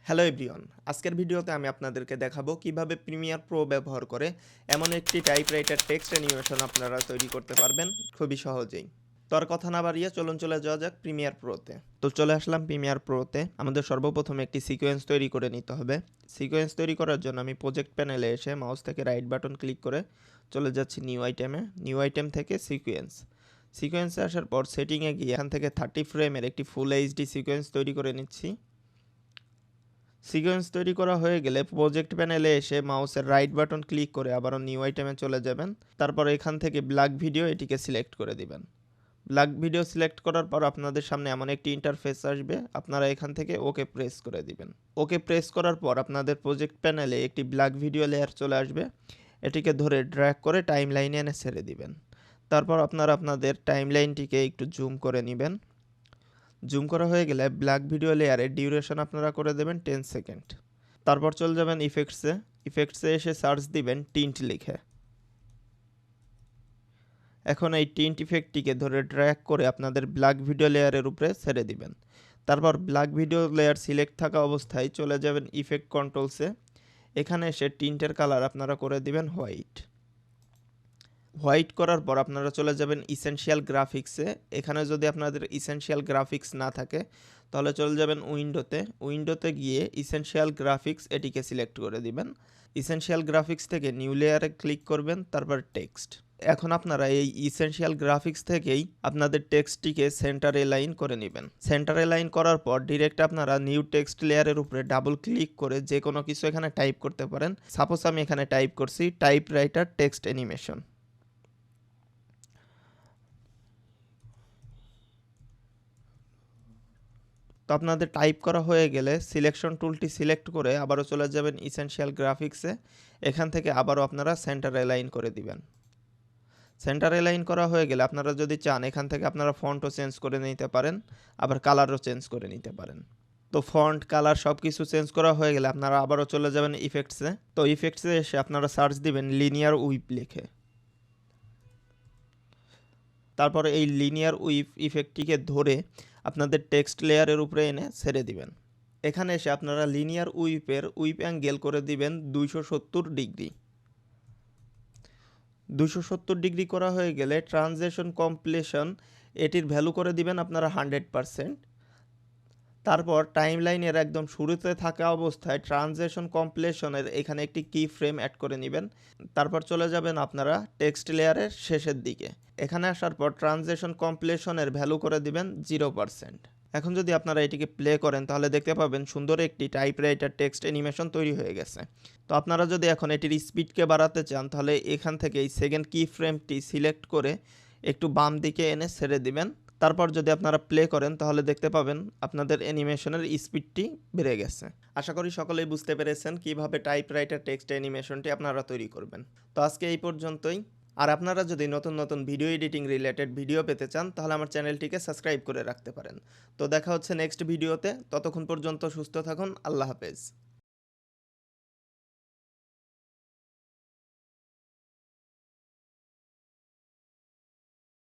Hello everyone, আজকের ভিডিওতে আমি আপনাদেরকে দেখাবো কিভাবে প্রিমিয়ার প্রো ব্যবহার করে এমন একটি টাইপরাইটার টেক্সট অ্যানিমেশন আপনারা তৈরি করতে পারবেন খুবই সহজেই। তো আর কথা না বাড়িয়ে চলুন চলে যাওয়া যাক প্রিমিয়ার প্রোতে। তো চলে আসলাম প্রিমিয়ার প্রোতে। আমাদের সর্বপ্রথমে একটি সিকোয়েন্স তৈরি করে নিতে হবে। সিকোয়েন্স তৈরি করার জন্য আমি প্রজেক্ট প্যানেলে এসে মাউস থেকে রাইট বাটন ক্লিক করে চলে যাচ্ছি নিউ আইটেমে। নিউ আইটেম থেকে সিকোয়েন্সে আসার পর সেটিংয়ে গিয়ে এখান থেকে 30 ফ্রেমের একটি ফুল এইচডি সিকোয়েন্স তৈরি করে নিচ্ছি। সিকোয়েন্স তৈরি করা হয়ে গেলে প্রজেক্ট প্যানেলে এসে মাউসের রাইট বাটন ক্লিক করে আবারও নিউ আইটেমে চলে যাবেন। তারপর এখান থেকে ব্ল্যাক ভিডিও এটিকে সিলেক্ট করে দিবেন। ব্ল্যাক ভিডিও সিলেক্ট করার পর আপনাদের সামনে এমন একটি ইন্টারফেস আসবে, আপনারা এখান থেকে ওকে প্রেস করে দিবেন। ওকে প্রেস করার পর আপনাদের প্রজেক্ট প্যানেলে একটি ব্ল্যাক ভিডিও লেয়ার চলে আসবে, এটিকে ধরে ড্র্যাগ করে টাইম লাইনে এনে ছেড়ে দিবেন। তারপর আপনারা আপনাদের টাইম লাইনটিকে একটু জুম করে নেবেন। জুম করা হয়ে গেলে ব্ল্যাক ভিডিও লেয়ারের ডিউরেশন আপনারা করে দেবেন 10 সেকেন্ড। তারপর চলে যাবেন ইফেক্টসে এসে সার্চ দিবেন টিন্ট লিখে। এখন এই টিন্ট ইফেক্টটিকে ধরে ড্র্যাগ করে আপনাদের ব্ল্যাক ভিডিও লেয়ারের উপরে ছেড়ে দিবেন। তারপর ব্ল্যাক ভিডিও লেয়ার সিলেক্ট থাকা অবস্থায় চলে যাবেন ইফেক্ট কন্ট্রোলসে। এখানে এসে টিন্টের কালার আপনারা করে দিবেন হোয়াইট করার পর আপনারা চলে যাবেন ইসেনশিয়াল গ্রাফিক্সে। এখানে যদি আপনাদের ইসেনশিয়াল গ্রাফিক্স না থাকে তাহলে চলে যাবেন উইন্ডোতে গিয়ে ইসেনশিয়াল গ্রাফিক্স এটিকে সিলেক্ট করে দিবেন। ইসেনশিয়াল গ্রাফিক্স থেকে নিউ লেয়ারে ক্লিক করবেন, তারপর টেক্সট। এখন আপনারা এই ইসেনশিয়াল গ্রাফিক্স থেকেই আপনাদের টেক্সটটিকে সেন্টার এলাইন করে নেবেন। সেন্টার এলাইন করার পর ডিরেক্ট আপনারা নিউ টেক্সট লেয়ারের উপরে ডাবল ক্লিক করে যে কোনো কিছু এখানে টাইপ করতে পারেন। সাপোজ আমি এখানে টাইপ করছি টাইপরাইটার টেক্সট অ্যানিমেশন। তো আপনাদের টাইপ করা হয়ে গেলে সিলেকশন টুলটি সিলেক্ট করে আবারও চলে যাবেন ইসেনশিয়াল গ্রাফিক্সে। এখান থেকে আবারও আপনারা সেন্টার এলাইন করে দিবেন। সেন্টার এলাইন করা হয়ে গেলে আপনারা যদি চান এখান থেকে আপনারা ফন্টও চেঞ্জ করে নিতে পারেন, আবার কালারও চেঞ্জ করে নিতে পারেন। তো ফন্ট, কালার সব কিছু চেঞ্জ করা হয়ে গেলে আপনারা আবারও চলে যাবেন ইফেক্টসে। তো ইফেক্টসে এসে আপনারা সার্চ দিবেন লিনিয়ার উইপ লিখে। তারপরে এই লিনিয়ার উইপ ইফেক্টটিকে ধরে আপনাদের টেক্সট লেয়ারের উপরে এনে ছেড়ে দিবেন। এখানে এসে আপনারা লিনিয়ার উইপের উইপ অ্যাঙ্গেল করে দিবেন 270 ডিগ্রি। 270 ডিগ্রি করা হয়ে গেলে ট্রানজিশন কমপ্লেশন এটির ভ্যালু করে দিবেন আপনারা 100%। তারপর টাইম লাইনের একদম শুরুতে থাকা অবস্থায় ট্রানজিশন কমপ্লেশনের এখানে একটি কি ফ্রেম অ্যাড করে নেবেন। তারপর চলে যাবেন আপনারা টেক্সট লেয়ারের শেষের দিকে। এখানে আসার পর ট্রানজিশন কমপ্লেশনের ভ্যালু করে দিবেন 0%। এখন যদি আপনারা এটিকে প্লে করেন তাহলে দেখতে পাবেন সুন্দর একটি টাইপরাইটার টেক্সট অ্যানিমেশন তৈরি হয়ে গেছে। তো আপনারা যদি এখন এটির স্পিডকে বাড়াতে চান তাহলে এখান থেকে এই সেকেন্ড কি ফ্রেমটি সিলেক্ট করে একটু বাম দিকে এনে ছেড়ে দিবেন। তারপর যদি আপনারা প্লে করেন তাহলে দেখতে পাবেন আপনাদের অ্যানিমেশনের স্পিডটি বেড়ে গেছে। আশা করি সকলেই বুঝতে পেরেছেন কিভাবে টাইপরাইটার টেক্সট অ্যানিমেশনটি আপনারা তৈরি করবেন। তো আজকে এই পর্যন্তই। আর আপনারা যদি নতুন নতুন ভিডিও এডিটিং রিলেটেড ভিডিও পেতে চান তাহলে আমার চ্যানেলটিকে সাবস্ক্রাইব করে রাখতে পারেন। তো দেখা হচ্ছে নেক্সট ভিডিওতে। ততক্ষণ পর্যন্ত সুস্থ থাকুন। আল্লাহ হাফেজ।